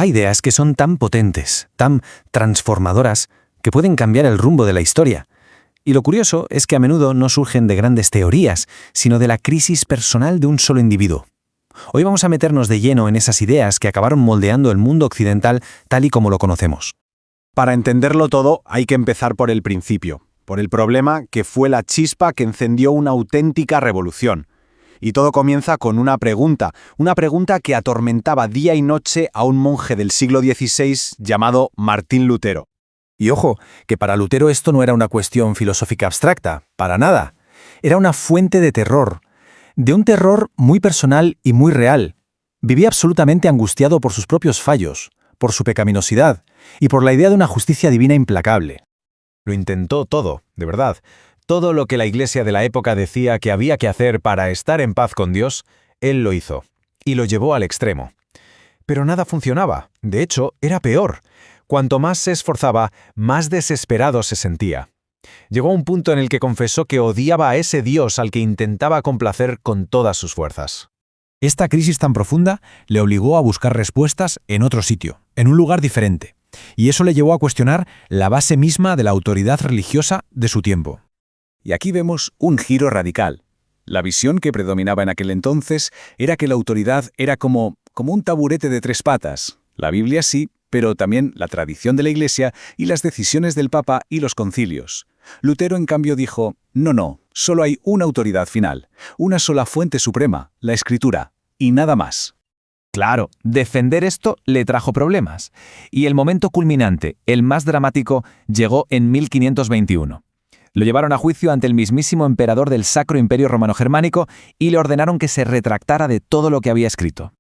Hay ideas que son tan potentes, tan transformadoras, que pueden cambiar el rumbo de la historia. Y lo curioso es que a menudo no surgen de grandes teorías, sino de la crisis personal de un solo individuo. Hoy vamos a meternos de lleno en esas ideas que acabaron moldeando el mundo occidental tal y como lo conocemos. Para entenderlo todo, hay que empezar por el principio, por el problema que fue la chispa que encendió una auténtica revolución. Y todo comienza con una pregunta que atormentaba día y noche a un monje del siglo XVI llamado Martín Lutero. Y ojo, que para Lutero esto no era una cuestión filosófica abstracta, para nada. Era una fuente de terror, de un terror muy personal y muy real. Vivía absolutamente angustiado por sus propios fallos, por su pecaminosidad y por la idea de una justicia divina implacable. Lo intentó todo, de verdad. Todo lo que la Iglesia de la época decía que había que hacer para estar en paz con Dios, él lo hizo, y lo llevó al extremo. Pero nada funcionaba, de hecho, era peor. Cuanto más se esforzaba, más desesperado se sentía. Llegó a un punto en el que confesó que odiaba a ese Dios al que intentaba complacer con todas sus fuerzas. Esta crisis tan profunda le obligó a buscar respuestas en otro sitio, en un lugar diferente, y eso le llevó a cuestionar la base misma de la autoridad religiosa de su tiempo. Y aquí vemos un giro radical. La visión que predominaba en aquel entonces era que la autoridad era como un taburete de 3 patas. La Biblia sí, pero también la tradición de la Iglesia y las decisiones del Papa y los concilios. Lutero, en cambio, dijo, no, solo hay una autoridad final, una sola fuente suprema, la Escritura, y nada más. Claro, defender esto le trajo problemas. Y el momento culminante, el más dramático, llegó en 1521. Lo llevaron a juicio ante el mismísimo emperador del Sacro Imperio Romano-Germánico y le ordenaron que se retractara de todo lo que había escrito.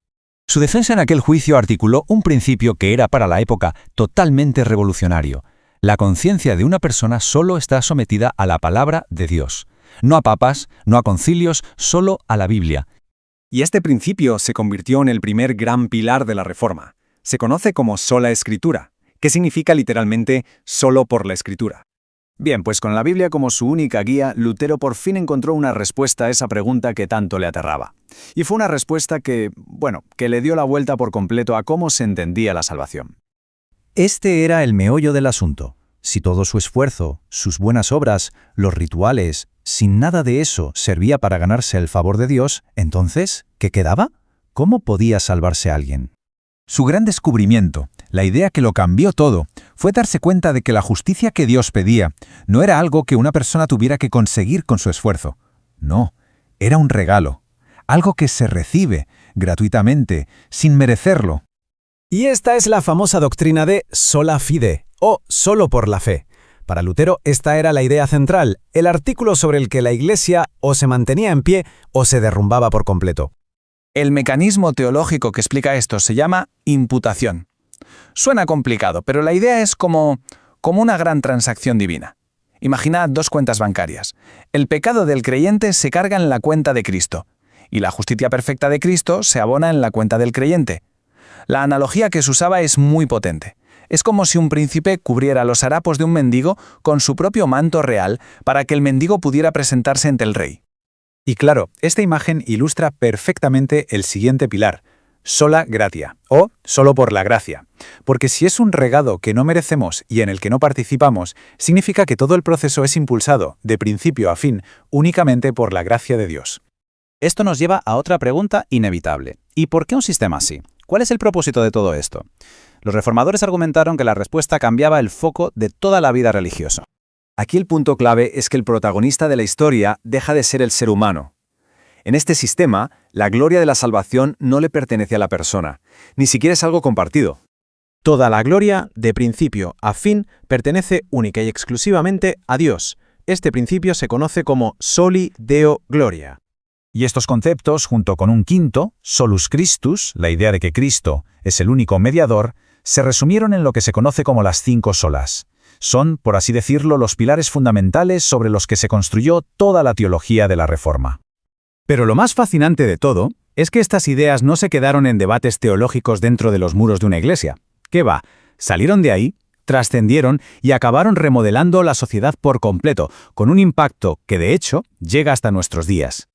Su defensa en aquel juicio articuló un principio que era para la época totalmente revolucionario. La conciencia de una persona solo está sometida a la palabra de Dios. No a papas, no a concilios, solo a la Biblia. Y este principio se convirtió en el primer gran pilar de la Reforma. Se conoce como sola escritura, que significa literalmente solo por la Escritura. Bien, pues con la Biblia como su única guía, Lutero por fin encontró una respuesta a esa pregunta que tanto le aterraba. Y fue una respuesta que le dio la vuelta por completo a cómo se entendía la salvación. Este era el meollo del asunto. Si todo su esfuerzo, sus buenas obras, los rituales, sin nada de eso servía para ganarse el favor de Dios, entonces, ¿qué quedaba? ¿Cómo podía salvarse alguien? Su gran descubrimiento, la idea que lo cambió todo, fue darse cuenta de que la justicia que Dios pedía no era algo que una persona tuviera que conseguir con su esfuerzo. No, era un regalo, algo que se recibe gratuitamente, sin merecerlo. Y esta es la famosa doctrina de sola fide, o solo por la fe. Para Lutero, esta era la idea central, el artículo sobre el que la Iglesia o se mantenía en pie o se derrumbaba por completo. El mecanismo teológico que explica esto se llama imputación. Suena complicado, pero la idea es como una gran transacción divina. Imaginad 2 cuentas bancarias. El pecado del creyente se carga en la cuenta de Cristo, y la justicia perfecta de Cristo se abona en la cuenta del creyente. La analogía que se usaba es muy potente. Es como si un príncipe cubriera los harapos de un mendigo con su propio manto real para que el mendigo pudiera presentarse ante el rey. Y claro, esta imagen ilustra perfectamente el siguiente pilar, sola gratia, o solo por la gracia. Porque si es un regalo que no merecemos y en el que no participamos, significa que todo el proceso es impulsado, de principio a fin, únicamente por la gracia de Dios. Esto nos lleva a otra pregunta inevitable. ¿Y por qué un sistema así? ¿Cuál es el propósito de todo esto? Los reformadores argumentaron que la respuesta cambiaba el foco de toda la vida religiosa. Aquí el punto clave es que el protagonista de la historia deja de ser el ser humano. En este sistema, la gloria de la salvación no le pertenece a la persona, ni siquiera es algo compartido. Toda la gloria, de principio a fin, pertenece única y exclusivamente a Dios. Este principio se conoce como Soli Deo Gloria. Y estos conceptos, junto con un quinto, Solus Christus, la idea de que Cristo es el único mediador, se resumieron en lo que se conoce como las 5 solas. Son, por así decirlo, los pilares fundamentales sobre los que se construyó toda la teología de la Reforma. Pero lo más fascinante de todo es que estas ideas no se quedaron en debates teológicos dentro de los muros de una iglesia. ¿Qué va? Salieron de ahí, trascendieron y acabaron remodelando la sociedad por completo, con un impacto que de hecho llega hasta nuestros días.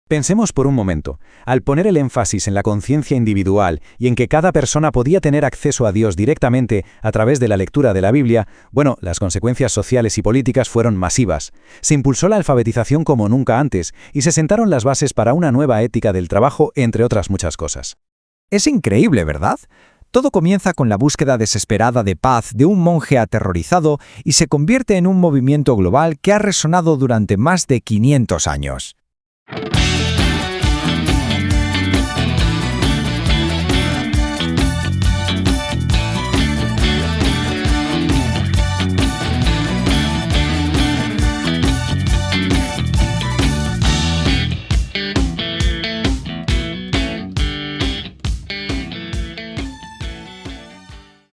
Pensemos por un momento, al poner el énfasis en la conciencia individual y en que cada persona podía tener acceso a Dios directamente a través de la lectura de la Biblia, bueno, las consecuencias sociales y políticas fueron masivas. Se impulsó la alfabetización como nunca antes y se sentaron las bases para una nueva ética del trabajo, entre otras muchas cosas. Es increíble, ¿verdad? Todo comienza con la búsqueda desesperada de paz de un monje aterrorizado y se convierte en un movimiento global que ha resonado durante más de 500 años.